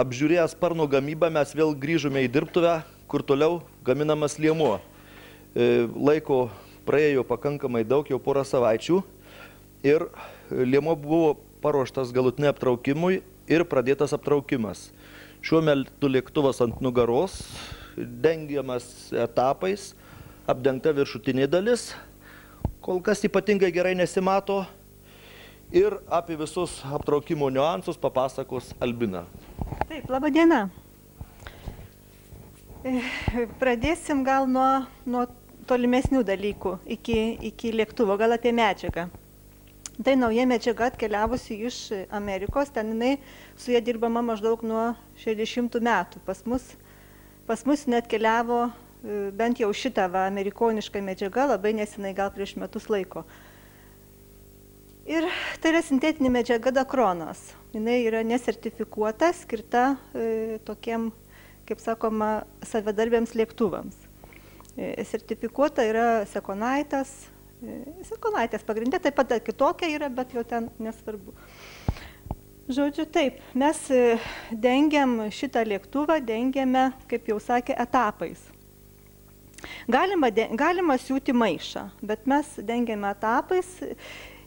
apžiūrėję sparno gamybą, mes vėl grįžome į dirbtuvę, kur toliau gaminamas liemuo. Laiko praėjo pakankamai daug, jau porą savaičių, ir liemuo buvo paruoštas galutinai aptraukimui ir pradėtas aptraukimas. Šiuo metu lėktuvas ant nugaros, dengiamas etapais, apdengta viršutinė dalis, kol kas ypatingai gerai nesimato, ir apie visus aptraukimo niuansus papasakos Albina. Taip, laba diena. Pradėsim gal nuo tolimesnių dalykų iki lėktuvo, gal apie medžiagą. Tai nauja medžiaga atkeliavusi iš Amerikos, ten jinai su ja dirbama maždaug nuo 60 metų. Pas mus net keliavo bent jau šitą amerikonišką medžiagą labai nesenai, gal prieš metus laiko. Ir tai yra sintetinė medžiaga dakronas. Jinai yra nesertifikuota, skirta tokiem, kaip sakoma, savidarbiams lėktuvams. Sertifikuota yra Sekonaitės pagrindė, taip pat kitokia yra, bet jau ten nesvarbu. Žodžiu, taip, mes dengiam šitą lėktuvą, dengiame, kaip jau sakė, etapais. Galima siūti maišą, bet mes dengiame etapais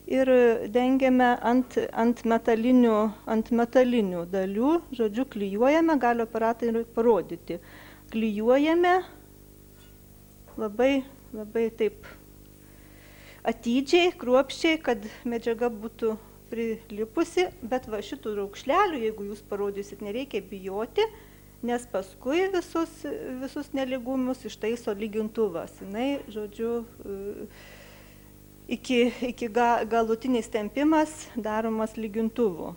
ir dengiame ant metalinių dalių, žodžiu, klijuojame, gali operatoriui parodyti. Klijuojame labai taip atidžiai, kruopščiai, kad medžiaga būtų prilipusi, bet va šitų raukšlelių, jeigu jūs parodysit, nereikia bijoti, nes paskui visus neligumus ištaiso lygintuvas. Jinai, žodžiu, iki galutinis tempimas daromas lygintuvu.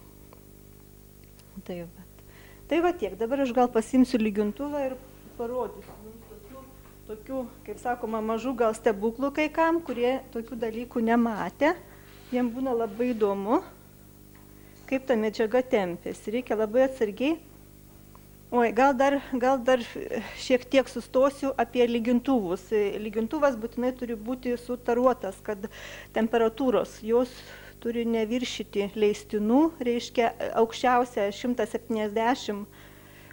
Tai va tiek. Dabar aš gal pasimsiu lygintuvą ir parodysiu tokių, kaip sakoma, mažų gal stebuklų kai kam, kurie tokių dalykų nematė. Jiem būna labai įdomu, kaip ta medžiaga tempėsi. Reikia labai atsargiai. Gal dar šiek tiek sustosiu apie lygintuvus. Lygintuvas būtinai turi būti sutaruotas, kad temperatūros jos turi neviršyti leistinų, reiškia aukščiausia 170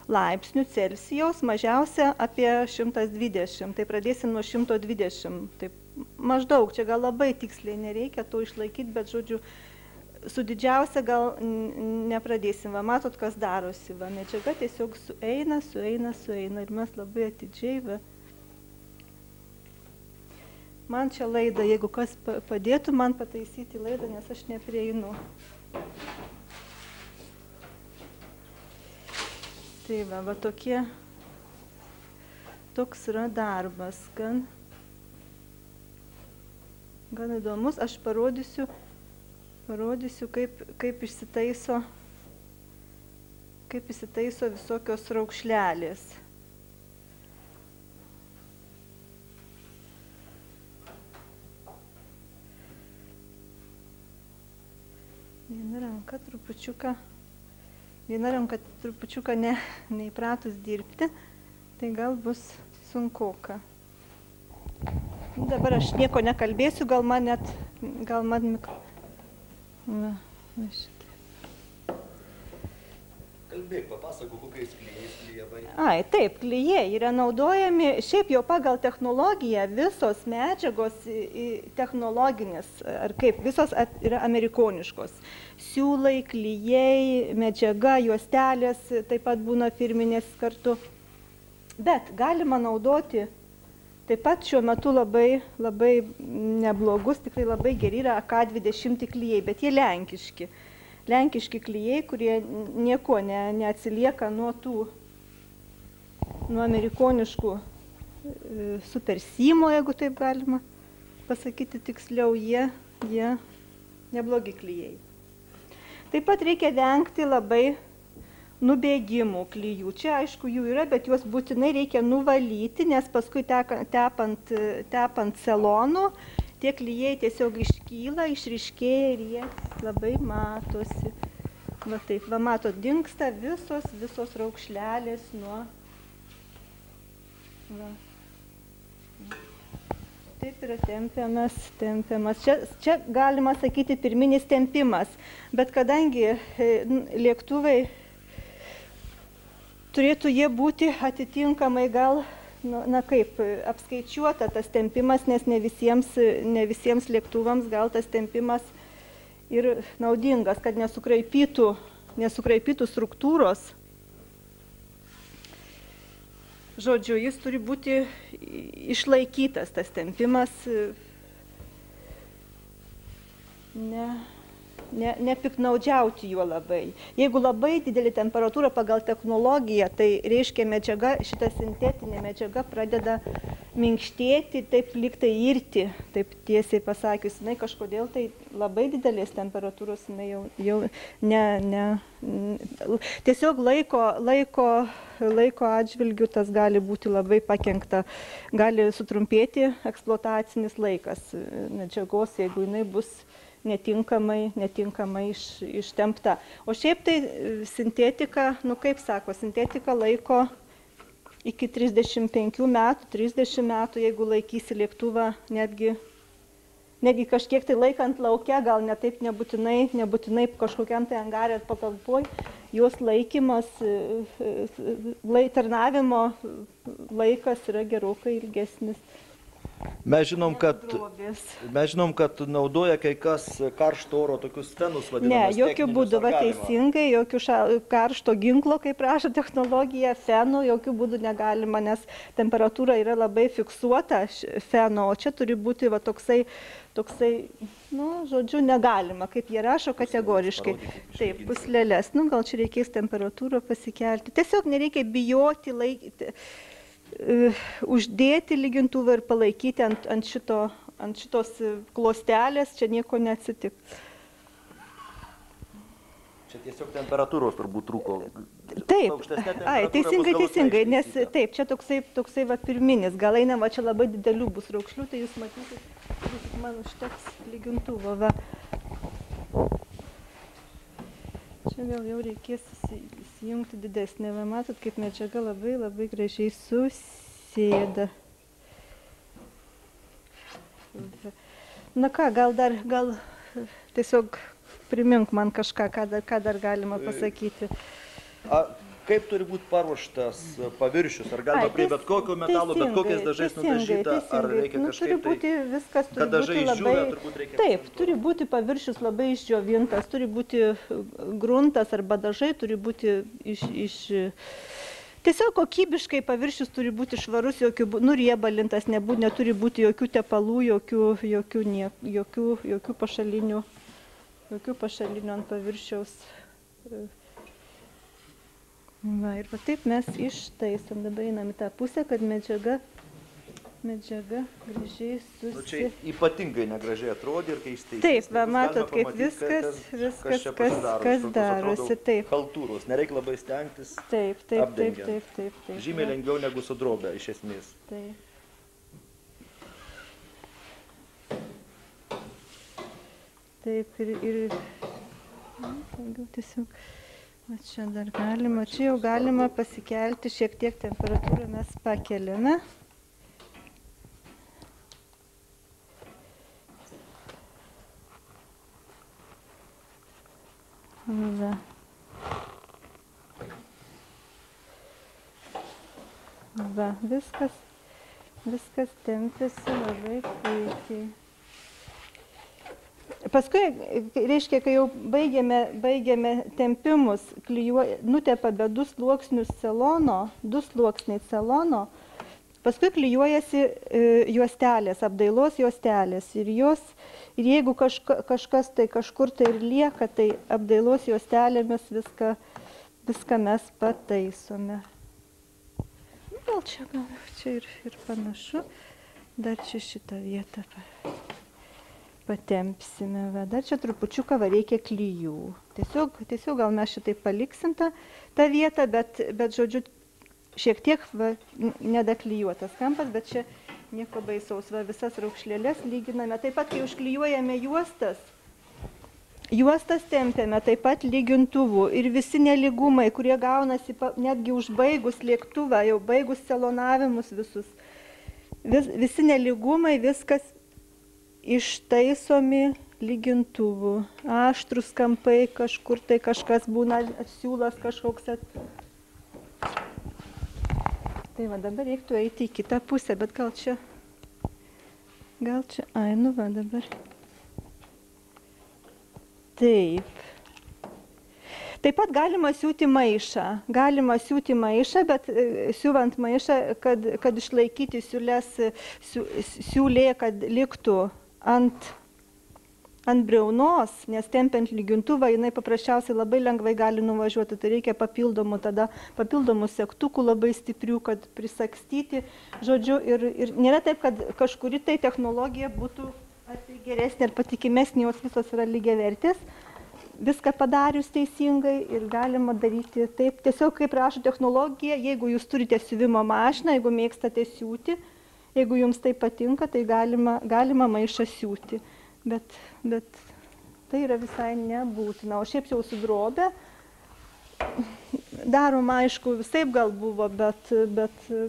laipsnių Celsijaus, mažiausia apie 120. Tai pradėsim nuo 120. Taip, maždaug, čia gal labai tiksliai nereikia to išlaikyti, bet žodžiu, su didžiausia gal nepradėsim. Va, matot, kas darosi. Va, medžiaga tiesiog sueina ir mes labai atidžiai. Va. Man čia laida, jeigu kas padėtų man pataisyti laidą, nes aš neprieinu. Tai va toks yra darbas, gan įdomus. Aš parodysiu, kaip išsitaiso visokios raukšlelės. Viena ranka trupučiuką neįpratus dirbti, tai gal bus sunkoka. Dabar aš nieko nekalbėsiu, gal man Kalbėk, papasakok, kokiais klijais klijavai. Taip, klijai yra naudojami, šiaip jau pagal technologiją, visos medžiagos technologinės, ar kaip, visos yra amerikoniškos. Siūlai, klijai, medžiaga, juostelės, taip pat būna firminės kartu. Bet galima naudoti, taip pat šiuo metu labai neblogus, tikrai labai geri yra AK-20 klijai, bet jie lenkiški. Lenkiški klijai, kurie nieko neatsilieka nuo amerikoniškų supersimo, jeigu taip galima pasakyti tiksliau, jie neblogi klijai. Taip pat reikia vengti labai nubėgimų klijų. Čia, aišku, jų yra, bet juos būtinai reikia nuvalyti, nes paskui tepant celonu, tie klijai tiesiog iškyla, išryškėja ir jie labai matosi. Va taip, va matot, dingsta visos raukšlelės nuo... Va. Taip yra tempiamas. Čia galima sakyti pirminis tempimas, bet kadangi lėktuvai turėtų jie būti atitinkamai gal, na kaip, apskaičiuota tas tempimas, nes ne visiems lėktuvams gal tas tempimas ir naudingas, kad nesukraipytų struktūros. Žodžiu, jis turi būti išlaikytas, tas tempimas, nepiknaudžiauti juo labai. Jeigu labai didelė temperatūra pagal technologiją, tai reiškia medžiaga, šita sintetinė medžiaga pradeda minkštėti, taip lyg tai irti, taip tiesiai pasakius. Jinai kažkodėl tai labai didelės temperatūros, jinai jau tiesiog laiko atžvilgių tas gali būti labai pakenkta. Gali sutrumpėti eksploatacinis laikas medžiagos, jeigu jinai bus netinkamai ištempta. O šiaip tai sintetika, kaip sako, sintetika laiko iki 35 metų, 30 metų, jeigu laikysi lėktuvą, netgi kažkiek tai laikant lauke, gal netaip nebūtinai kažkokiam tai angare ar patalpoj, jos laikymas, tarnavimo laikas yra gerokai ilgesnis. Mes žinom, kad naudoja kai kas karšto oro tokius fenus vadinamus. Ne, jokių būdų, teisingai, jokių karšto ginklo, kaip prašo technologija, fenų jokių būdų negalima, nes temperatūra yra labai fiksuota feno, o čia turi būti toksai, žodžiu, negalima, kaip jie rašo kategoriškai. Taip, puslelės, gal čia reikės temperatūrą pasikelti. Tiesiog nereikia bijoti uždėti lygintuvą ir palaikyti ant šitos klostelės, čia nieko neatsitiks. Čia tiesiog temperatūros turbūt trūko. Taip, teisingai, nes taip, čia toksai pirminis, gal einam, čia labai didelių bus raukšlių, tai jūs matysit, man užteks lygintuvo. Čia vėl jau reikės įsijungti didesnį. Matot, kaip medžiaga labai gražiai susėda. Na ką, gal tiesiog primink man kažką, ką dar galima pasakyti. Kaip turi būti paruoštas paviršius? Ar galima prie bet kokio metalo, bet kokiais dažais nudažyta, ar reikia kažkaip tai, kad dažai išdžiūvę, turbūt reikia? Taip, turi būti paviršius labai išdžiovintas, turi būti gruntas arba dažai, turi būti tiesiog kokybiškai paviršius turi būti švarus, nuriebalintas, neturi būti jokių tepalų, jokių pašalinių ant paviršiaus. Ir taip mes ištaisom, dabar einam į tą pusę, kad medžiaga gražiai Čia ypatingai negražiai atrodė ir kai įsteisys. Taip, matot, kaip viskas darosi. Haltūros, nereikia labai stengtis. Taip. Žymiai lengviau negu su drobė, iš esmės. Taip, ir tiesiog... Čia dar galima, čia jau galima pasikelti, šiek tiek temperatūrą mes pakeliame. Viskas tempiasi labai puikiai. Paskui, reiškia, kai jau baigėme tempimus, nutepa be 2 sluoksniai celono, paskui klijuojasi juostelės, apdailos juostelės. Ir jeigu kažkas tai kažkur tai ir lieka, tai apdailos juostelėmis viską mes pataisome. Gal čia ir panašu, dar čia šitą vietą patempsime. Dar čia trupučiuką reikia klijų. Tiesiog gal mes šitai paliksim tą vietą, bet žodžiu, šiek tiek nedaklijuotas kampas, bet čia nieko baisaus. Visas raukšlėlės lyginame. Taip pat, kai užklijuojame juostas tempiame taip pat lygintuvu. Ir visi nelygumai, kurie gaunasi netgi užbaigus lėktuvą, jau baigus celonavimus visus. Visi nelygumai, viskas ištaisomi lygintuvu. Aštrus kampai, kažkur tai kažkas būna, siūlas kažkoks Tai va, dabar reiktų eiti į kitą pusę, bet gal čia, ai, nu va, dabar. Taip. Taip pat galima siūti maišą, bet siūvant maišą, kad išlaikyti siūlė, kad liktų ant briaunos, nes tempiant lygintuvą, jinai paprasčiausiai labai lengvai gali nuvažiuoti, tai reikia papildomų segtukų labai stiprių, kad prisagstyti, žodžiu, ir nėra taip, kad kažkuri tai technologija būtų geresnė ir patikimesnė, jos visos yra lygiavertės. Viską padarius teisingai ir galima daryti taip. Tiesiog, kaip rašo technologija, jeigu jūs turite siuvimo mašiną, jeigu mėgstate siūti, jeigu jums tai patinka, tai galima maišą siūti. Bet tai yra visai nebūtina. O šiaip jau su drobė daroma, aišku, visaip gal buvo, bet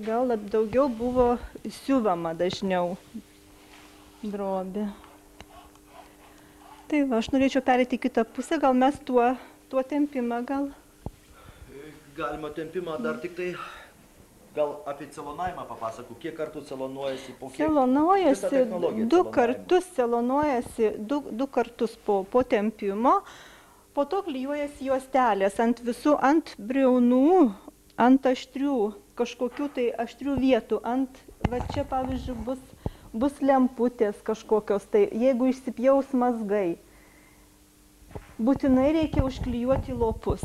gal daugiau buvo siuvama dažniau drobė. Tai va, aš norėčiau perėti į kitą pusę, gal mes tuo tempimą gal? Galima tempimą dar tik tai, gal apie celonavimą papasakau, kiek kartų celonuojasi po kiek? Celonuojasi, du kartus po tempimo, po to klijuojasi juostelės ant briaunų, ant aštrių, kažkokių tai aštrių vietų, va čia pavyzdžiui bus lemputės kažkokios, tai jeigu išsipjaus mazgai, būtinai reikia užklijuoti lopus.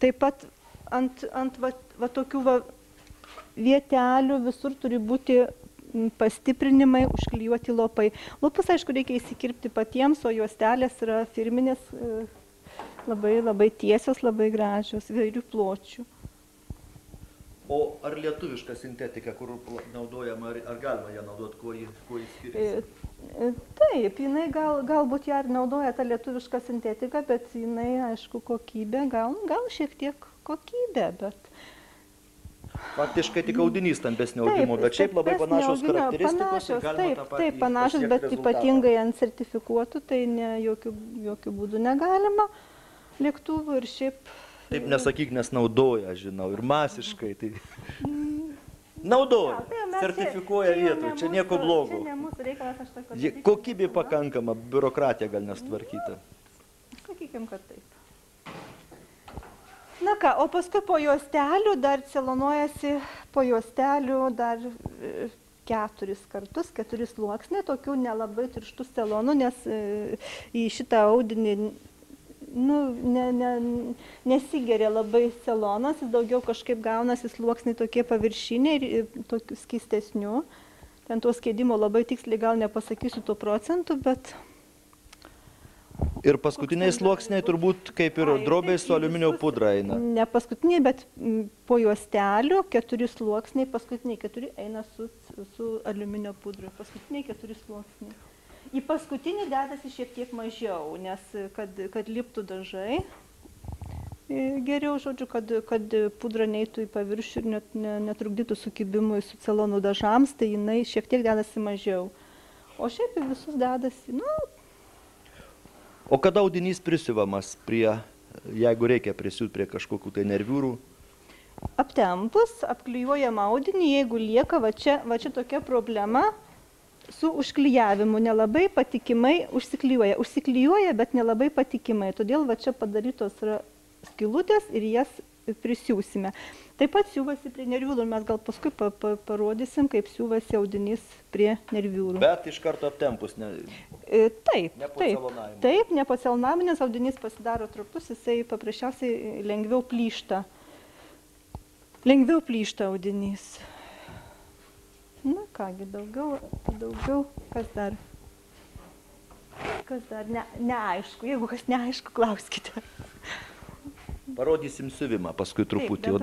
Taip pat ant va tokių vietelių visur turi būti pastiprinimai, užklijuoti lopai. Lopus, aišku, reikia įsikirpti patiems, o juostelės yra firminės, labai tiesios, labai gražios, įvairių pločių. O ar lietuviška sintetika, kur naudojama, ar galima ją naudoti, kuo jis skiriasi? Taip, jinai galbūt ją ir naudoja tą lietuvišką sintetiką, bet jinai, aišku, kokybė, gal šiek tiek kokybė, bet... Faktiškai tik audinys stambesnio audimo, bet šiaip labai panašios charakteristikos ir galima tą patį... Taip, panašios, bet ypatingai ant sertifikuotų, tai jokių būdų negalima lėktuvų ir šiaip... Taip nesakyk, nes naudoja, žinau, ir masiškai. Tai... Naudoja, sertifikuoja vietoj, čia nieko blogo. Kokybė pakankama, biurokratija gal nesutvarkyta. Sakykim, kad taip. Na ką, o paskui po juostelių dar celonuojasi, po juostelių dar 4 kartus, 4 sluoksniai, tokių nelabai tirštų celonų, nes į šitą audinį nesigeria labai celonas, jis daugiau kažkaip gaunasi sluoksniai tokie paviršiniai ir tokių skystesnių. Ten to skiedimo labai tiksliai gal nepasakysiu tų procentų, bet... Ir paskutiniai sluoksniai turbūt kaip ir drobės su aliuminio pudra eina. Ne paskutiniai, bet po juostelių 4 sluoksniai, paskutiniai 4 eina su aliuminio pudra. Paskutiniai 4 sluoksniai. Į paskutinį dedasi šiek tiek mažiau, nes kad liptų dažai, geriau, žodžiu, kad pudra neitų į paviršių ir netrukdytų sukibimui su celonų dažams, tai jinai šiek tiek dedasi mažiau. O šiaip visus dedasi, O kada audinys prisiuvamas prie, jeigu reikia prisiūt prie kažkokių tai nerviūrų? Aptempus, apklijuojam audinį, jeigu lieka, va čia tokia problema, su užklijavimu nelabai patikimai užsiklijuoja, bet nelabai patikimai. Todėl va čia padarytos yra skylutės ir jas prisiūsime. Taip pat siūvasi prie nerviūrų, mes gal paskui parodysim, kaip siūvasi audinys prie nerviūrų. Bet iš karto aptempus, Taip, ne po celonavimo. Taip, ne po celonavimo, nes audinys pasidaro trapus, jisai paprasčiausiai lengviau plyšta. Lengviau plyšta audinys. Na kągi, daugiau, kas dar? Neaišku, jeigu kas neaišku, klauskite. Parodysim siuvimą paskui truputį, taip, o